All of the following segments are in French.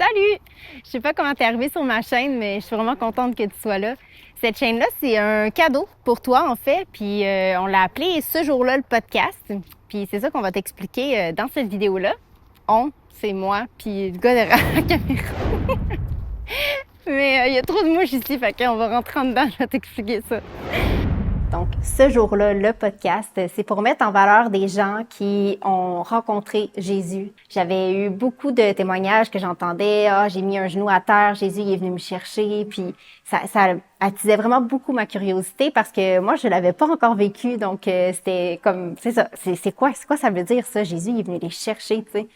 Salut! Je sais pas comment t'es arrivé sur ma chaîne, mais je suis vraiment contente que tu sois là. Cette chaîne-là, c'est un cadeau pour toi, en fait, puis on l'a appelé ce jour-là le podcast. Puis c'est ça qu'on va t'expliquer dans cette vidéo-là. C'est moi, puis le gars derrière la caméra. Mais il y a trop de mouches ici, fait qu'on va rentrer en dedans, je vais t'expliquer ça. Donc, ce jour-là, le podcast, c'est pour mettre en valeur des gens qui ont rencontré Jésus. J'avais eu beaucoup de témoignages que j'entendais. Ah, j'ai mis un genou à terre, Jésus il est venu me chercher. Puis ça attisait vraiment beaucoup ma curiosité parce que moi, je l'avais pas encore vécu. Donc, c'était comme, c'est ça, c'est quoi ça veut dire ça? Jésus il est venu les chercher, tu sais.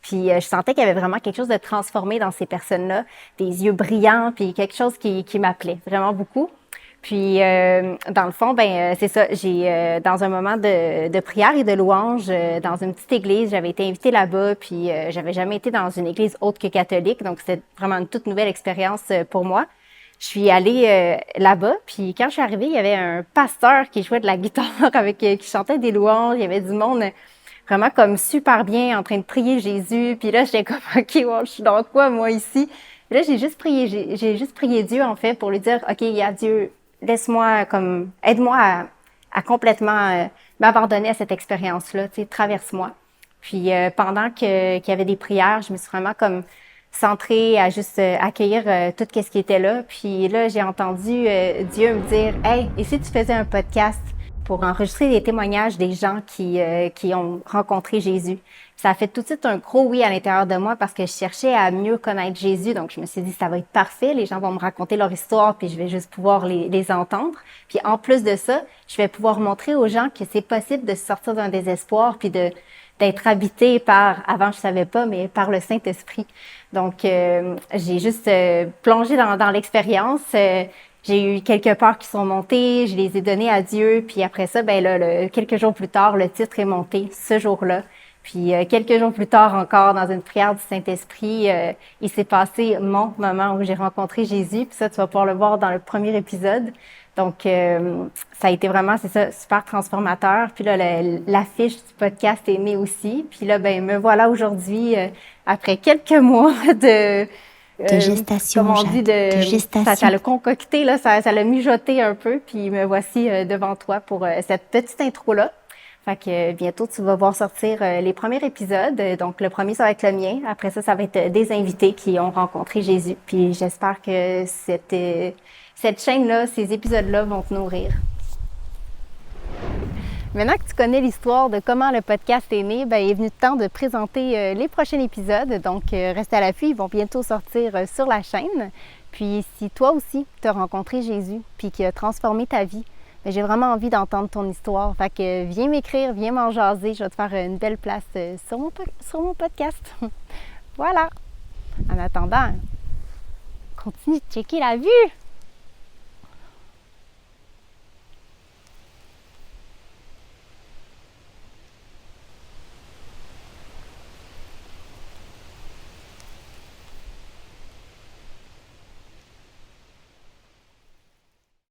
Puis je sentais qu'il y avait vraiment quelque chose de transformé dans ces personnes-là, des yeux brillants, puis quelque chose qui m'appelait vraiment beaucoup. Puis, dans le fond, c'est ça. J'ai, dans un moment de prière et de louange, dans une petite église, j'avais été invitée là-bas, puis j'avais jamais été dans une église autre que catholique, donc c'était vraiment une toute nouvelle expérience pour moi. Je suis allée là-bas, puis quand je suis arrivée, il y avait un pasteur qui jouait de la guitare qui chantait des louanges. Il y avait du monde vraiment comme super bien en train de prier Jésus. Puis là, j'étais comme, OK, wow, je suis dans quoi, moi, ici? Et là, j'ai juste prié Dieu, en fait, pour lui dire, OK, il y a Dieu, laisse-moi comme, aide-moi à complètement m'abandonner à cette expérience-là, tu sais, traverse-moi. Puis pendant qu'il y avait des prières, je me suis vraiment comme centrée à juste accueillir tout ce qui était là. Puis là, j'ai entendu Dieu me dire, hey, et si tu faisais un podcast pour enregistrer des témoignages des gens qui ont rencontré Jésus? Ça a fait tout de suite un gros oui à l'intérieur de moi parce que je cherchais à mieux connaître Jésus. Donc, je me suis dit, ça va être parfait. Les gens vont me raconter leur histoire, puis je vais juste pouvoir les entendre. Puis, en plus de ça, je vais pouvoir montrer aux gens que c'est possible de sortir d'un désespoir, puis d'être habité par, avant je savais pas, mais par le Saint-Esprit. Donc, j'ai juste plongé dans l'expérience. J'ai eu quelques peurs qui sont montées, je les ai données à Dieu. Puis après ça, quelques jours plus tard, le titre est monté ce jour-là. Puis quelques jours plus tard encore, dans une prière du Saint-Esprit, il s'est passé mon moment où j'ai rencontré Jésus. Puis ça, tu vas pouvoir le voir dans le premier épisode. Donc, ça a été vraiment, c'est ça, super transformateur. Puis là, l'affiche du podcast est née aussi. Puis là, me voilà aujourd'hui, après quelques mois de gestation, comme on dit, de gestation. Ça l'a concocté, là, ça l'a mijoté un peu. Puis me voici devant toi pour cette petite intro-là. Fait que bientôt, tu vas voir sortir les premiers épisodes. Donc, le premier, ça va être le mien. Après ça, ça va être des invités qui ont rencontré Jésus. Puis j'espère que cette chaîne-là, ces épisodes-là vont te nourrir. Maintenant que tu connais l'histoire de comment le podcast est né, il est venu le temps de présenter les prochains épisodes. Donc, reste à l'affût, ils vont bientôt sortir sur la chaîne. Puis, si toi aussi, tu as rencontré Jésus, puis qu'il a transformé ta vie, j'ai vraiment envie d'entendre ton histoire. Fait que viens m'écrire, viens m'en jaser. Je vais te faire une belle place sur mon podcast. Voilà. En attendant, continue de checker la vue.